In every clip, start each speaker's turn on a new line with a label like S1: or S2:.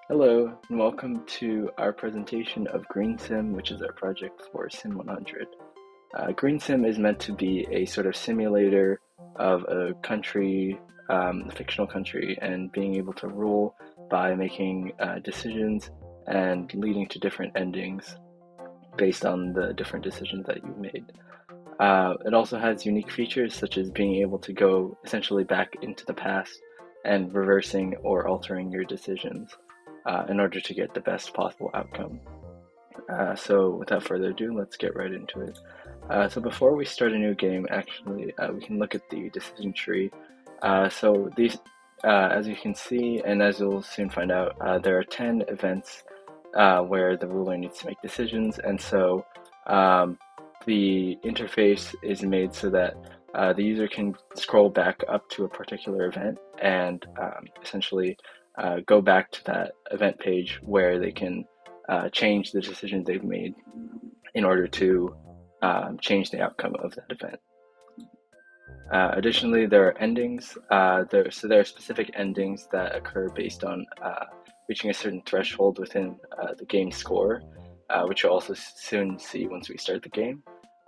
S1: Hello, and welcome to our presentation of GreenSim, which is our project for SYN 100. GreenSim is meant to be a sort of simulator of a country, a fictional country, and being able to rule by making decisions and leading to different endings based on the different decisions that you've made. It also has unique features such as being able to go essentially back into the past and reversing or altering your decisions in order to get the best possible outcome. So without further ado, let's get right into it. So before we start a new game, actually, we can look at the decision tree. So these, as you can see, and as you'll soon find out, there are 10 events where the ruler needs to make decisions, and so the interface is made so that the user can scroll back up to a particular event and essentially go back to that event page where they can change the decisions they've made in order to change the outcome of that event. Additionally, there are endings. There are specific endings that occur based on reaching a certain threshold within the game score, which you'll also soon see once we start the game.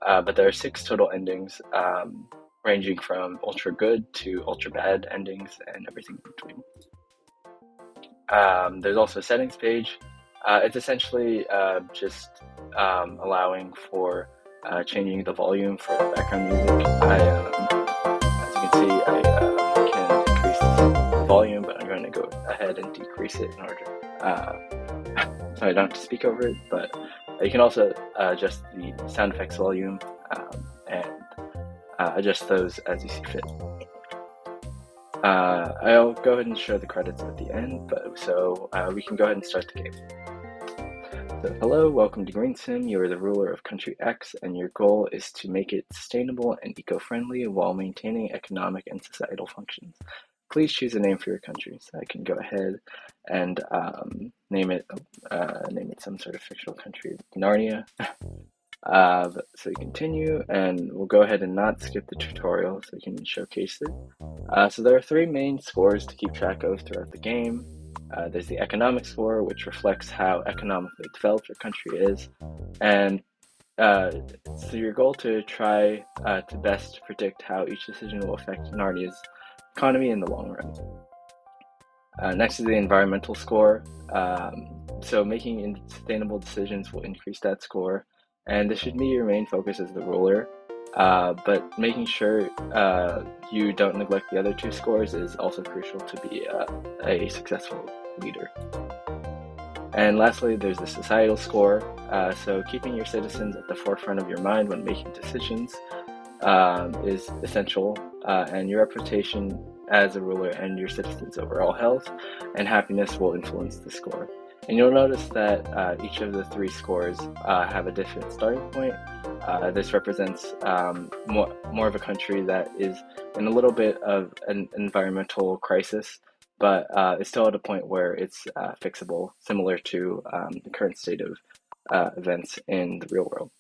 S1: But there are 6 total endings, ranging from ultra good to ultra bad endings and everything in between. There's also a settings page. It's essentially just allowing for changing the volume for the background music. As you can see, I can increase the volume, but I'm going to go ahead and decrease it in order so I don't have to speak over it. But you can also adjust the sound effects volume and adjust those as you see fit. I'll go ahead and show the credits at the end, so we can go ahead and start the game. So, hello, welcome to GreenSim. You are the ruler of country X, and your goal is to make it sustainable and eco-friendly while maintaining economic and societal functions. Please choose a name for your country. So I can go ahead and name it some sort of fictional country, Narnia. So we continue, and we'll go ahead and not skip the tutorial so we can showcase it. So there are 3 main scores to keep track of throughout the game. There's the economic score, which reflects how economically developed your country is, and so your goal to try to best predict how each decision will affect Narnia's economy in the long run. Next is the environmental score. So making sustainable decisions will increase that score, and this should be your main focus as the ruler. But making sure you don't neglect the other 2 scores is also crucial to be a successful leader. And lastly, there's the societal score. So keeping your citizens at the forefront of your mind when making decisions is essential, and your reputation as a ruler and your citizens' overall health and happiness will influence the score. And you'll notice that each of the 3 scores have a different starting point. This represents more of a country that is in a little bit of an environmental crisis, but it's still at a point where it's fixable, similar to the current state of events in the real world.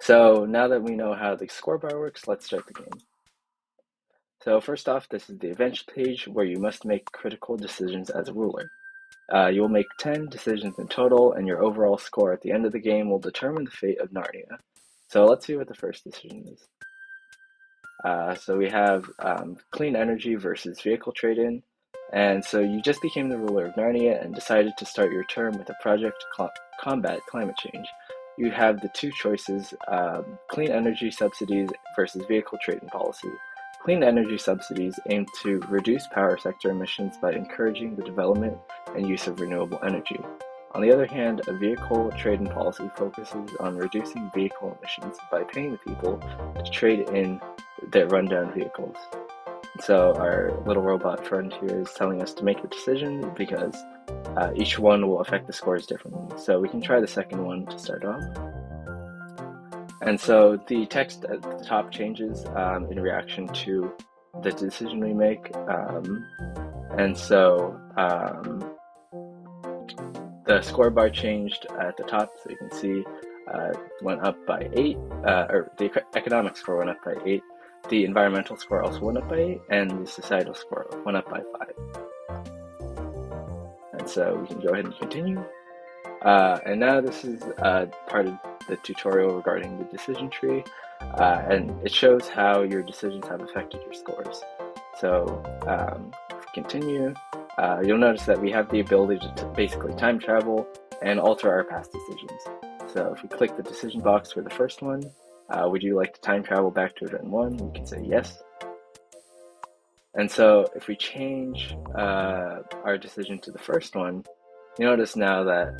S1: So now that we know how the score bar works, let's start the game. So first off, this is the events page where you must make critical decisions as a ruler. You will make 10 decisions in total, and your overall score at the end of the game will determine the fate of Narnia. So let's see what the first decision is. So we have clean energy versus vehicle trade-in. And so you just became the ruler of Narnia and decided to start your term with a project to combat climate change. You have the 2 choices, clean energy subsidies versus vehicle trade-in policy. Clean energy subsidies aim to reduce power sector emissions by encouraging the development and use of renewable energy. On the other hand, a vehicle trade-in policy focuses on reducing vehicle emissions by paying the people to trade in their rundown vehicles. So our little robot friend here is telling us to make the decision because each one will affect the scores differently. So we can try the second one to start off. And so the text at the top changes in reaction to the decision we make. And so the score bar changed at the top, so you can see went up by 8, or the economic score went up by 8. The environmental score also went up by 8, and the societal score went up by 5. And And so we can go ahead and continue. And now this is part of the tutorial regarding the decision tree, and it shows how your decisions have affected your scores. So if we continue, you'll notice that we have the ability to basically time travel and alter our past decisions. So if we click the decision box for the first one, would you like to time travel back to event 1? We can say yes. And so if we change our decision to the first one, you notice now that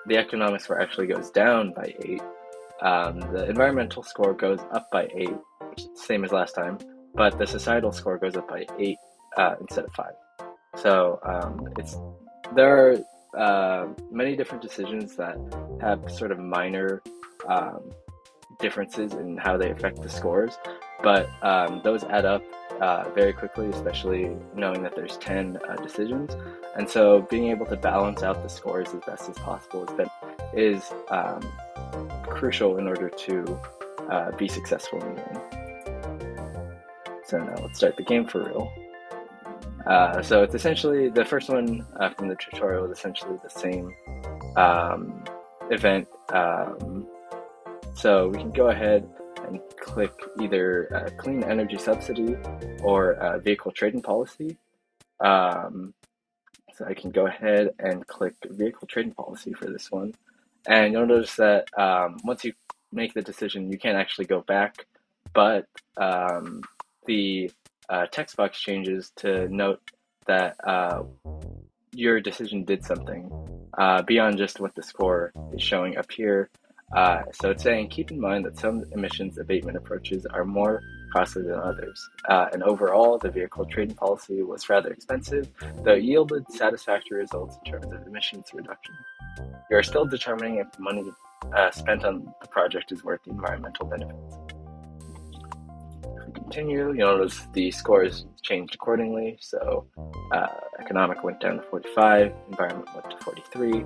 S1: the economic score actually goes down by 8. The environmental score goes up by 8, which is the same as last time, but the societal score goes up by 8 instead of 5. So there are many different decisions that have sort of minor differences in how they affect the scores, but those add up very quickly, especially knowing that there's 10 decisions. And so being able to balance out the scores as best as possible is crucial in order to be successful in the game. So now let's start the game for real. So it's essentially, the first one from the tutorial is essentially the same event. So we can go ahead and click either clean energy subsidy or vehicle trading policy. So I can go ahead and click vehicle trading policy for this one. And you'll notice that once you make the decision, you can't actually go back, but the text box changes to note that your decision did something beyond just what the score is showing up here. So it's saying, keep in mind that some emissions abatement approaches are more costly than others. And overall, the vehicle trading policy was rather expensive, though it yielded satisfactory results in terms of emissions reduction. You are still determining if the money spent on the project is worth the environmental benefits. If we continue, you'll notice the scores changed accordingly. So economic went down to 45, environment went to 43,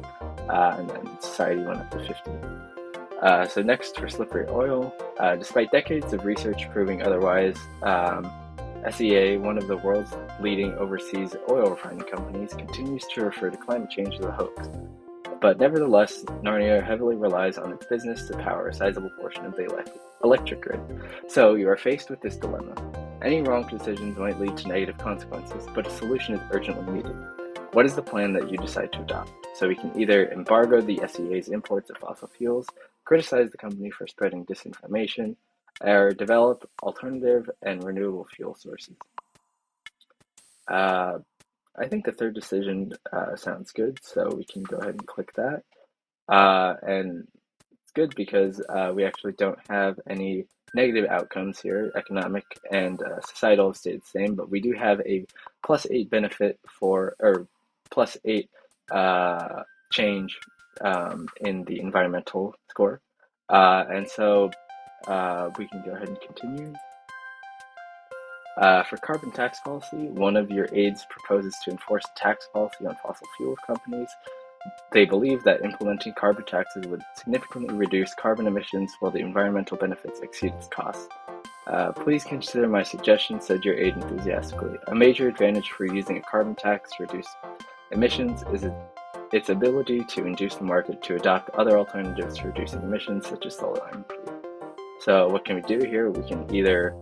S1: and then society went up to 50. So next for slippery oil, despite decades of research proving otherwise, SEA, one of the world's leading overseas oil refining companies, continues to refer to climate change as a hoax. But nevertheless, Narnia heavily relies on its business to power a sizable portion of the electric grid. So you are faced with this dilemma. Any wrong decisions might lead to negative consequences, but a solution is urgently needed. What is the plan that you decide to adopt? So we can either embargo the SEA's imports of fossil fuels, criticize the company for spreading disinformation, or develop alternative and renewable fuel sources. I think the third decision sounds good, so we can go ahead and click that. And it's good because we actually don't have any negative outcomes here. Economic and societal have stayed the same, but we do have a +8 benefit or +8 change in the environmental score. And so we can go ahead and continue. For carbon tax policy, one of your aides proposes to enforce a tax policy on fossil fuel companies. They believe that implementing carbon taxes would significantly reduce carbon emissions while the environmental benefits exceed its costs. Please consider my suggestion, said your aide enthusiastically. A major advantage for using a carbon tax to reduce emissions is its ability to induce the market to adopt other alternatives to reducing emissions, such as solar energy. So what can we do here? We can either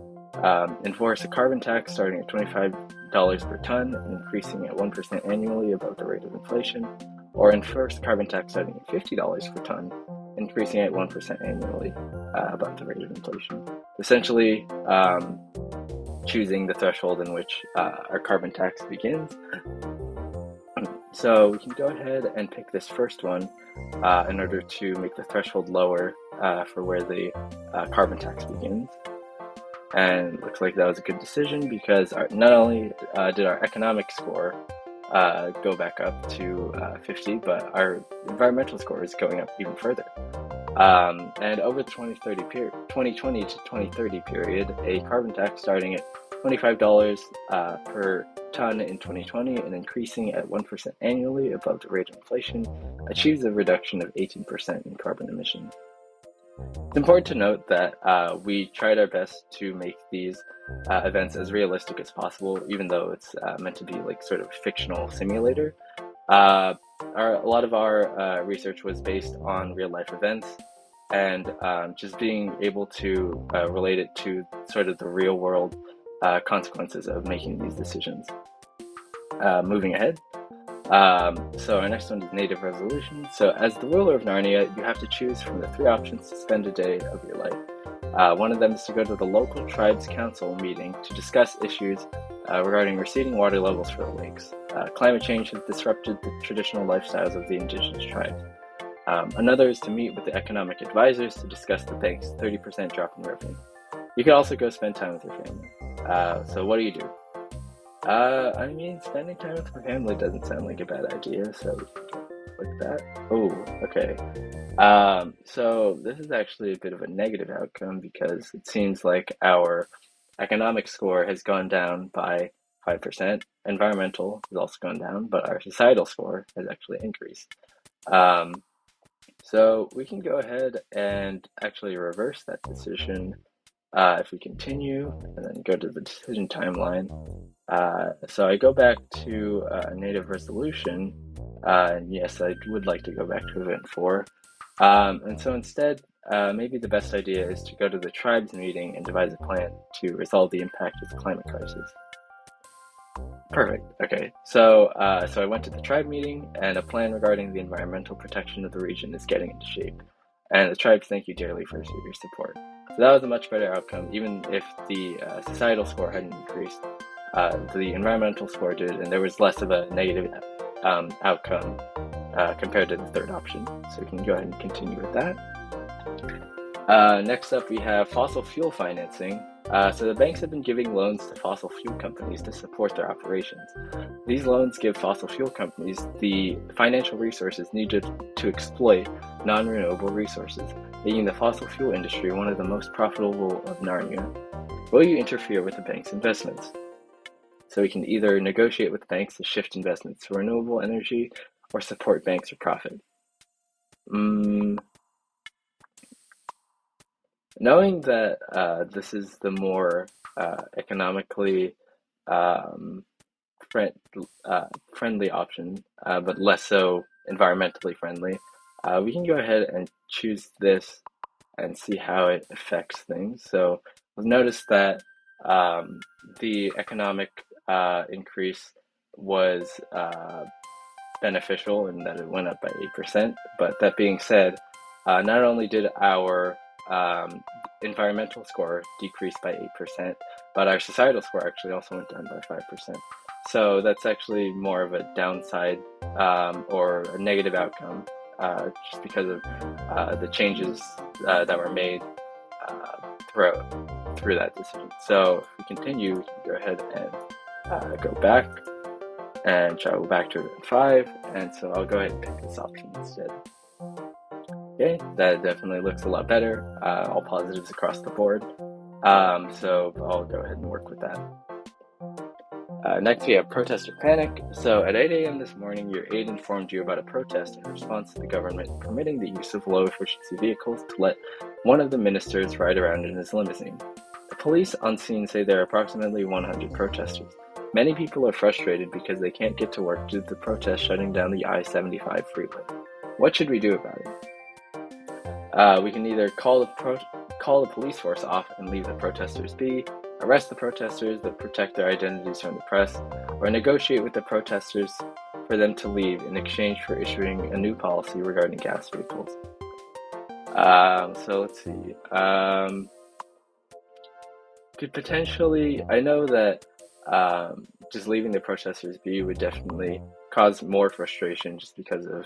S1: enforce a carbon tax starting at $25 per ton and increasing at 1% annually above the rate of inflation, or enforce carbon tax starting at $50 per ton, increasing at 1% annually above the rate of inflation. Essentially, choosing the threshold in which our carbon tax begins. So we can go ahead and pick this first one in order to make the threshold lower for where the carbon tax begins. And it looks like that was a good decision because not only did our economic score go back up to 50, but our environmental score is going up even further. And over the 2020 to 2030 period, a carbon tax starting at $25 per ton in 2020 and increasing at 1% annually above the rate of inflation achieves a reduction of 18% in carbon emissions. It's important to note that we tried our best to make these events as realistic as possible, even though it's meant to be like sort of a fictional simulator. A lot of our research was based on real life events and just being able to relate it to sort of the real world consequences of making these decisions. Moving ahead. So our next one is native resolution. So as the ruler of Narnia, you have to choose from the 3 options to spend a day of your life. One of them is to go to the local tribes council meeting to discuss issues regarding receding water levels for the lakes. Climate change has disrupted the traditional lifestyles of the indigenous tribes. Another is to meet with the economic advisors to discuss the bank's 30% drop in revenue. You could also go spend time with your family. So what do you do? I mean, spending time with my family doesn't sound like a bad idea, so we can click that. Oh, okay. So this is actually a bit of a negative outcome because it seems like our economic score has gone down by 5%. Environmental has also gone down, but our societal score has actually increased. So we can go ahead and actually reverse that decision if we continue and then go to the decision timeline. So I go back to native resolution, and yes, I would like to go back to event 4. And so instead, maybe the best idea is to go to the tribes meeting and devise a plan to resolve the impact of the climate crisis. Perfect. Okay. So I went to the tribe meeting, and a plan regarding the environmental protection of the region is getting into shape. And the tribes thank you dearly for your support. So that was a much better outcome, even if the societal score hadn't increased. The environmental score did, and there was less of a negative outcome compared to the third option. So we can go ahead and continue with that. Next up, we have fossil fuel financing. So the banks have been giving loans to fossil fuel companies to support their operations. These loans give fossil fuel companies the financial resources needed to exploit non-renewable resources, making the fossil fuel industry one of the most profitable of Narnia. Will you interfere with the bank's investments? So we can either negotiate with banks to shift investments to renewable energy or support banks for profit. Knowing that this is the more economically friendly option, but less so environmentally friendly, we can go ahead and choose this and see how it affects things. So we've noticed that the economic increase was beneficial in that it went up by 8%. But that being said, not only did our environmental score decrease by 8%, but our societal score actually also went down by 5%. So that's actually more of a downside or a negative outcome just because of the changes that were made through that decision. So if we continue, we can go ahead and go back and travel back to event 5, and so I'll go ahead and pick this option instead. Okay, that definitely looks a lot better, all positives across the board, so I'll go ahead and work with that. Next we have protester panic. So at 8 a.m. this morning, your aide informed you about a protest in response to the government permitting the use of low-efficiency vehicles to let one of the ministers ride around in his limousine. The police on scene say there are approximately 100 protesters. Many people are frustrated because they can't get to work due to the protest shutting down the I-75 freeway. What should we do about it? We can either call the police force off and leave the protesters be, arrest the protesters that protect their identities from the press, or negotiate with the protesters for them to leave in exchange for issuing a new policy regarding gas vehicles. So let's see. Could potentially, I know that just leaving the protesters be would definitely cause more frustration just because of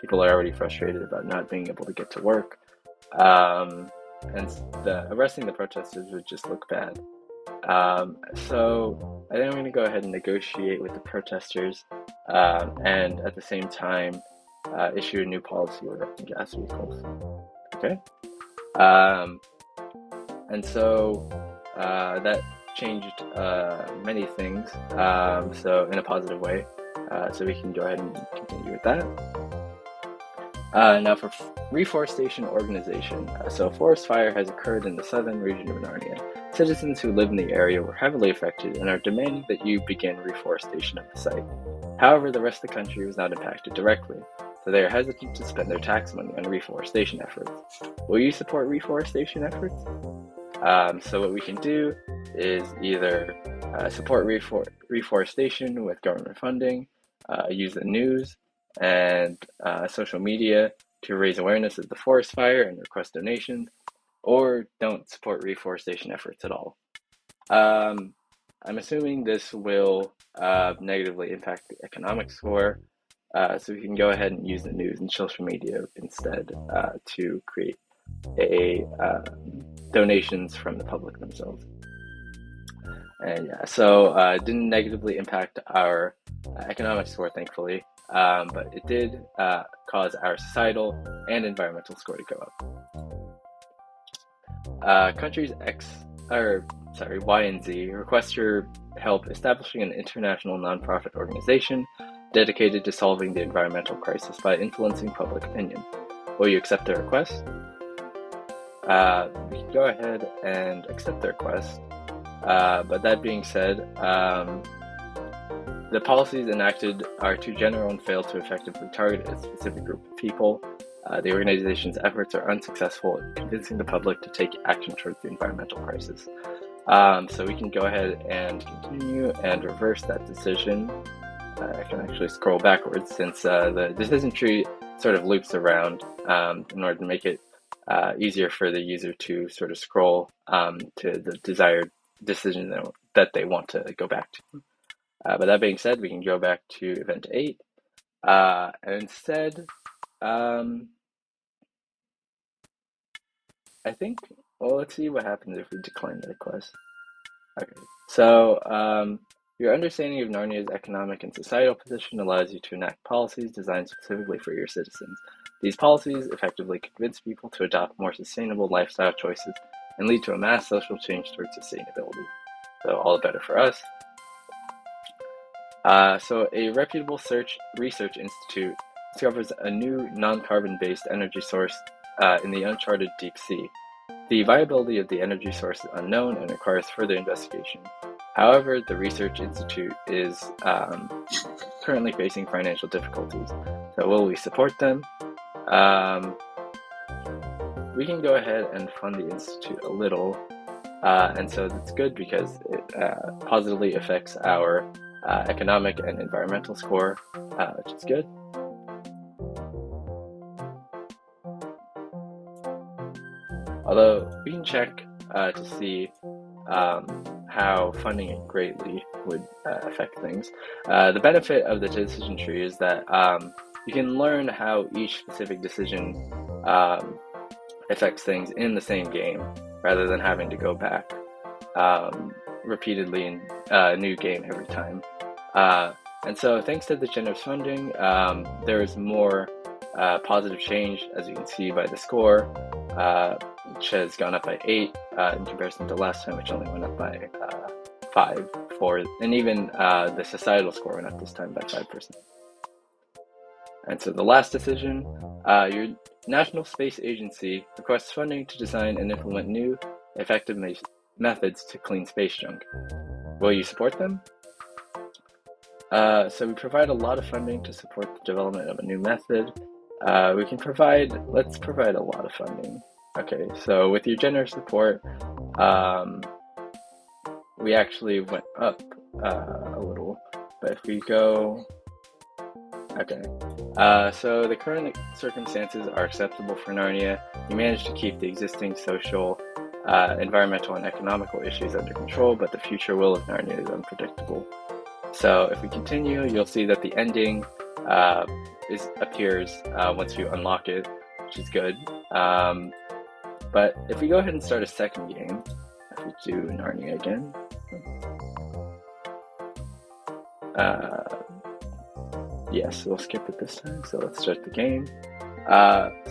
S1: people are already frustrated about not being able to get to work. And arresting the protesters would just look bad. So I think I'm going to go ahead and negotiate with the protesters and at the same time issue a new policy regarding gas vehicles. Okay. And so that changed many things, so in a positive way. So we can go ahead and continue with that. Now for reforestation organization. So a forest fire has occurred in the southern region of Narnia. Citizens who live in the area were heavily affected and are demanding that you begin reforestation of the site. However, the rest of the country was not impacted directly, so they are hesitant to spend their tax money on reforestation efforts. Will you support reforestation efforts? So what we can do is either support reforestation with government funding, use the news and social media to raise awareness of the forest fire and request donations, or don't support reforestation efforts at all. I'm assuming this will negatively impact the economic score, so we can go ahead and use the news and social media instead to create donations from the public themselves. And yeah, so it didn't negatively impact our economic score, thankfully, but it did cause our societal and environmental score to go up. Countries Y and Z request your help establishing an international nonprofit organization dedicated to solving the environmental crisis by influencing public opinion. Will you accept their request? We can go ahead and accept their request. But that being said, the policies enacted are too general and fail to effectively target a specific group of people. The organization's efforts are unsuccessful in convincing the public to take action towards the environmental crisis. So we can go ahead and continue and reverse that decision. I can actually scroll backwards since the decision tree sort of loops around in order to make it easier for the user to sort of scroll to the desired decision that they want to go back to. But that being said, we can go back to event 8 and instead I think, well, let's see what happens if we decline the request. Okay, so your understanding of Narnia's economic and societal position allows you to enact policies designed specifically for your citizens. These policies effectively convince people to adopt more sustainable lifestyle choices and lead to a mass social change towards sustainability. So all the better for us. So a reputable research institute discovers a new non-carbon-based energy source in the uncharted deep sea. The viability of the energy source is unknown and requires further investigation. However, the research institute is currently facing financial difficulties. So will we support them? We can go ahead and fund the institute a little. And so that's good because it positively affects our economic and environmental score, which is good. Although we can check to see how funding it greatly would affect things. The benefit of the decision tree is that you can learn how each specific decision affects things in the same game, rather than having to go back repeatedly in a new game every time. And so thanks to the generous funding, there is more positive change, as you can see by the score, which has gone up by 8 in comparison to last time, which only went up by 5, and even the societal score went up this time by 5%. And so the last decision, your National Space Agency requests funding to design and implement new, effective methods to clean space junk. Will you support them? So we provide a lot of funding to support the development of a new method. Let's provide a lot of funding. Okay, so with your generous support, we actually went up a little, but if we go, okay. So the current circumstances are acceptable for Narnia. You managed to keep the existing social, environmental, and economical issues under control, but the future will of Narnia is unpredictable. So if we continue, you'll see that the ending appears once you unlock it, which is good. But if we go ahead and start a second game, if we do Narnia again, yes, we'll skip it this time, so let's start the game.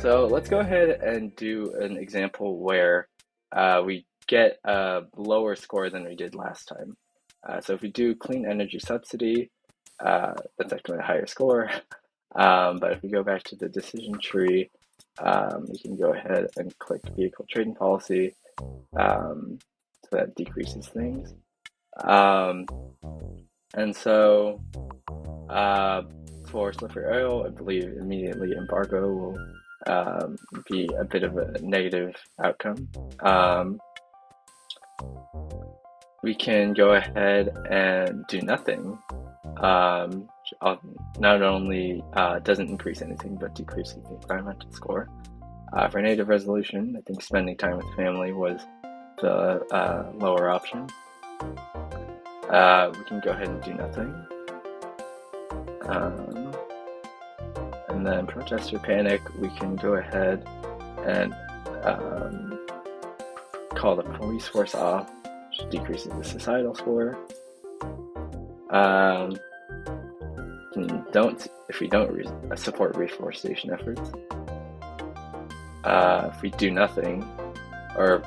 S1: So let's go ahead and do an example where we get a lower score than we did last time. So if we do clean energy subsidy, that's actually a higher score. But if we go back to the decision tree, you can go ahead and click vehicle trading policy, so that decreases things. And so for slippery oil, I believe immediately embargo will be a bit of a negative outcome. We can go ahead and do nothing. Not only doesn't increase anything, but decreases the environmental score. For native resolution, I think spending time with family was the lower option. We can go ahead and do nothing. And then protest or panic, we can go ahead and call the police force off, which decreases the societal score. If we don't support reforestation efforts, if we do nothing, or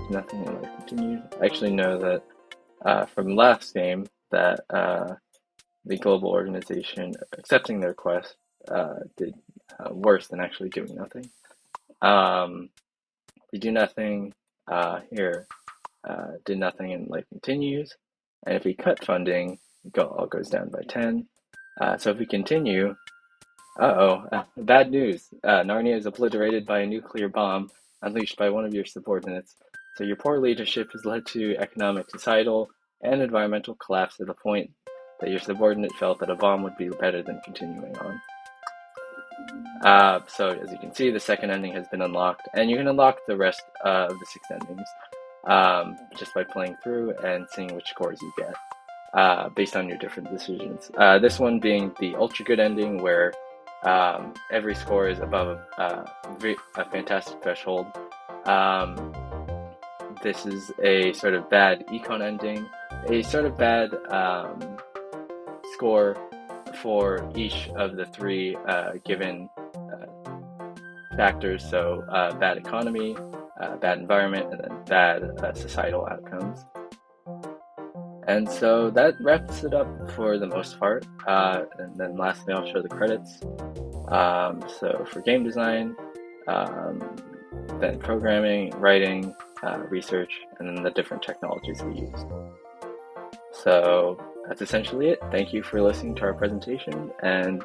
S1: nothing and life continues. I actually know that from last game that the global organization accepting the request did worse than actually doing nothing. We do nothing here, did nothing and life continues. And if we cut funding, all goes down by 10. So if we continue, bad news. Narnia is obliterated by a nuclear bomb unleashed by one of your subordinates. So your poor leadership has led to economic, societal, and environmental collapse to the point that your subordinate felt that a bomb would be better than continuing on. So as you can see, the second ending has been unlocked, and you can unlock the rest of the 6 endings just by playing through and seeing which scores you get based on your different decisions. This one being the ultra good ending, where every score is above a fantastic threshold. This is a sort of bad econ ending, a sort of bad score for each of the 3 given factors, so bad economy, bad environment, and then bad societal outcomes. And so that wraps it up for the most part. And then lastly, I'll show the credits. So for game design, then programming, writing, research, and then the different technologies we used. So that's essentially it. Thank you for listening to our presentation, and